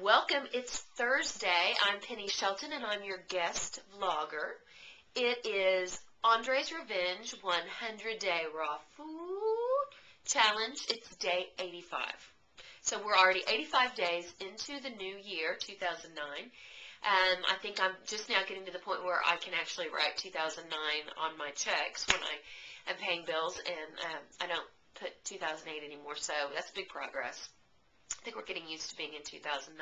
Welcome. It's Thursday. I'm Penny Shelton, and I'm your guest vlogger. It is Andre's Revenge 100-Day Raw Food Challenge. It's day 85. So we're already 85 days into the new year, 2009. I think I'm just now getting to the point where I can actually write 2009 on my checks when I am paying bills, and I don't put 2008 anymore, so that's big progress. I think we're getting used to being in 2009.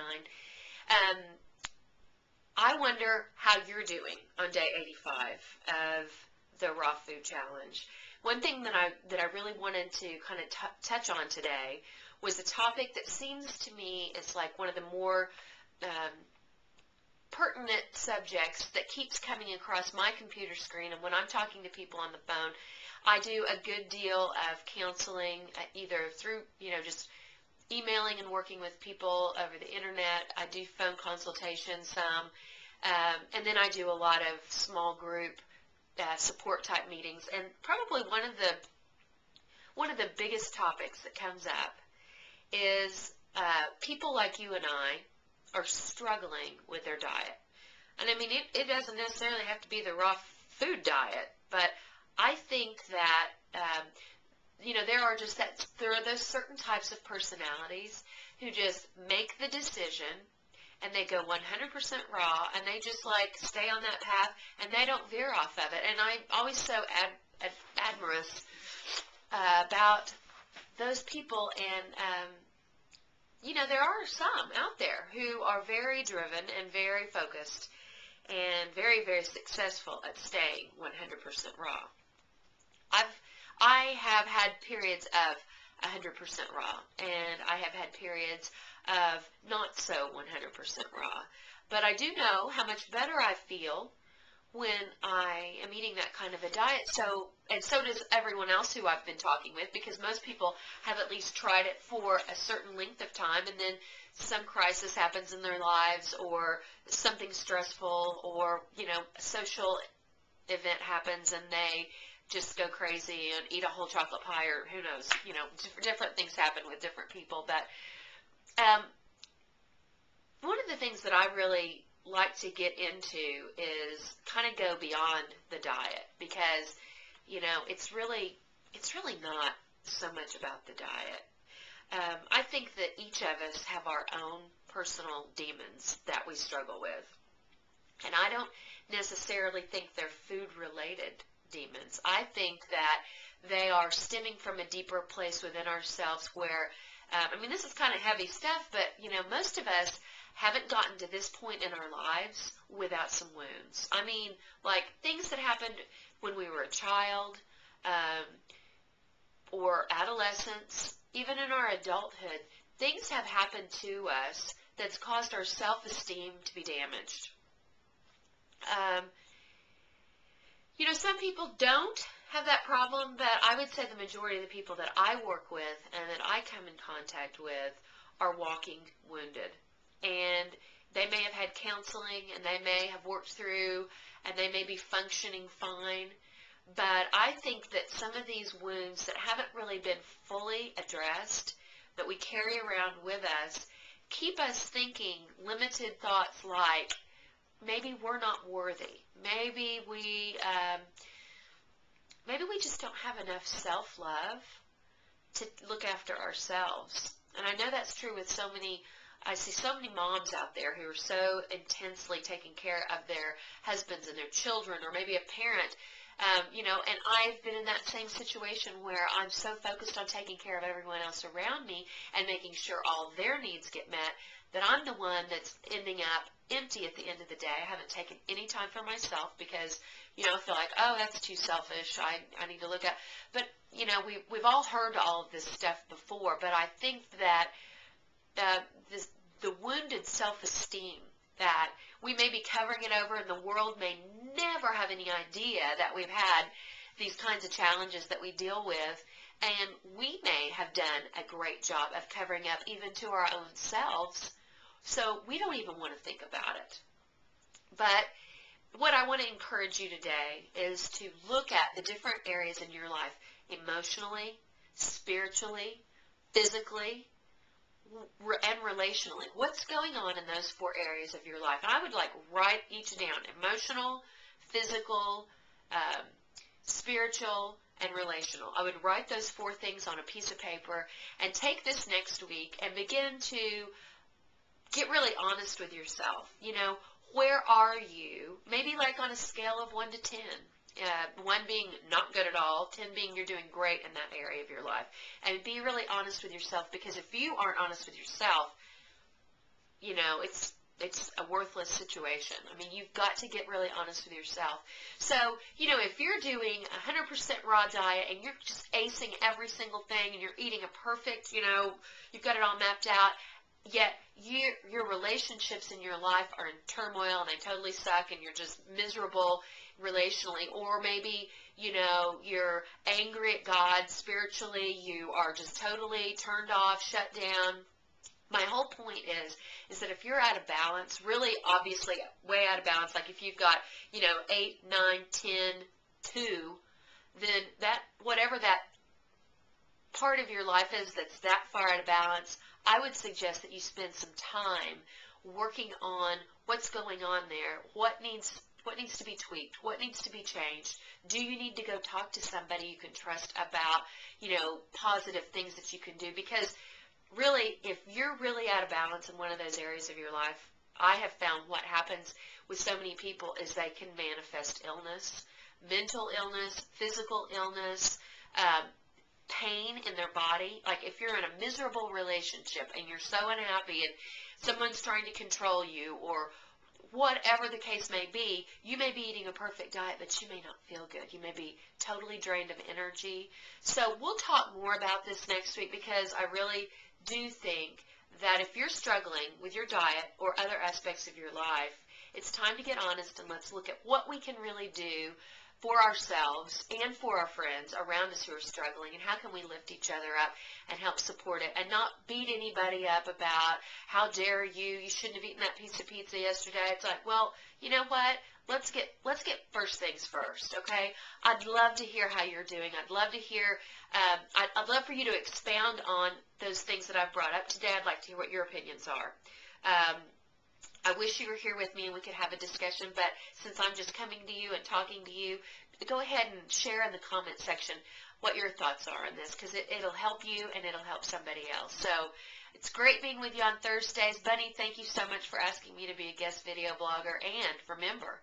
I wonder how you're doing on day 85 of the Raw Food Challenge. One thing that I really wanted to kind of touch on today was a topic that seems to me is like one of the more pertinent subjects that keeps coming across my computer screen, and when I'm talking to people on the phone, I do a good deal of counseling, either through, just emailing and working with people over the internet. I do phone consultations some, and then I do a lot of small group support type meetings. And probably one of the biggest topics that comes up is people like you and I are struggling with their diet. And I mean, it doesn't necessarily have to be the raw food diet, but I think that there are those certain types of personalities who just make the decision and they go 100% raw, and they just like stay on that path and they don't veer off of it. And I'm always so admirous about those people, and there are some out there who are very driven and very focused and very, very successful at staying 100% raw. I have had periods of 100% raw, and I have had periods of not so 100% raw. But I do know how much better I feel when I am eating that kind of a diet. And so does everyone else who I've been talking with, because most people have at least tried it for a certain length of time, and then some crisis happens in their lives, or something stressful, or, a social event happens and they just go crazy and eat a whole chocolate pie, or who knows, different things happen with different people. But one of the things that I really like to get into is kind of go beyond the diet, because, it's really not so much about the diet. I think that each of us have our own personal demons that we struggle with. And I don't necessarily think they're food-related demons. I think that they are stemming from a deeper place within ourselves where, this is kind of heavy stuff, but, most of us haven't gotten to this point in our lives without some wounds. Like things that happened when we were a child, or adolescence, even in our adulthood. Things have happened to us that's caused our self-esteem to be damaged. Some people don't have that problem, but I would say the majority of the people that I work with and that I come in contact with are walking wounded. And they may have had counseling, and they may have worked through, and they may be functioning fine. But I think that some of these wounds that haven't really been fully addressed, that we carry around with us, keep us thinking limited thoughts like, maybe we're not worthy. Maybe we just don't have enough self-love to look after ourselves. And I know that's true with I see so many moms out there who are so intensely taking care of their husbands and their children, or maybe a parent, and I've been in that same situation where I'm so focused on taking care of everyone else around me and making sure all of their needs get met, that I'm the one that's ending up empty at the end of the day. I haven't taken any time for myself because, I feel like, oh, that's too selfish. I need to look at. But, we've all heard all of this stuff before, but I think that the wounded self-esteem that we may be covering it over, and the world may never have any idea that we've had these kinds of challenges that we deal with, and we may have done a great job of covering up even to our own selves, so we don't even want to think about it. But what I want to encourage you today is to look at the different areas in your life, emotionally, spiritually, physically, and relationally, what's going on in those 4 areas of your life? And I would like write each down: emotional, physical, spiritual, and relational. I would write those 4 things on a piece of paper and take this next week and begin to get really honest with yourself. You know, where are you? Maybe like on a scale of 1 to 10. 1 being not good at all, 10 being you're doing great in that area of your life. And be really honest with yourself, because if you aren't honest with yourself, you know, it's a worthless situation. I mean, you've got to get really honest with yourself. So, you know, if you're doing 100% raw diet and you're just acing every single thing and you're eating a perfect, you know, you've got it all mapped out, yet your relationships in your life are in turmoil and they totally suck and you're just miserable relationally, or maybe, you know, you're angry at God spiritually, you are just totally turned off, shut down. My whole point is that if you're out of balance, really obviously way out of balance, like if you've got, you know, 8, 9, 10, 2, then that, whatever that part of your life is that's that far out of balance, I would suggest that you spend some time working on what's going on there, what needs to be tweaked, what needs to be changed. Do you need to go talk to somebody you can trust about, you know, positive things that you can do? Because really, if you're really out of balance in one of those areas of your life, I have found what happens with so many people is they can manifest illness, mental illness, physical illness, pain in their body. Like if you're in a miserable relationship and you're so unhappy and someone's trying to control you, or whatever the case may be, you may be eating a perfect diet, but you may not feel good. You may be totally drained of energy. So we'll talk more about this next week, because I really do think that if you're struggling with your diet or other aspects of your life, it's time to get honest and let's look at what we can really do for ourselves and for our friends around us who are struggling, and how can we lift each other up and help support it, and not beat anybody up about how dare you shouldn't have eaten that piece of pizza yesterday. It's like, well, you know what? Let's get first things first, okay? I'd love to hear how you're doing. I'd love to hear, I'd love for you to expound on those things that I've brought up today. I'd like to hear what your opinions are. I wish you were here with me and we could have a discussion, but since I'm just coming to you and talking to you, go ahead and share in the comment section what your thoughts are on this, because it'll help you and it'll help somebody else. So it's great being with you on Thursdays. Bunny, thank you so much for asking me to be a guest video blogger, and remember,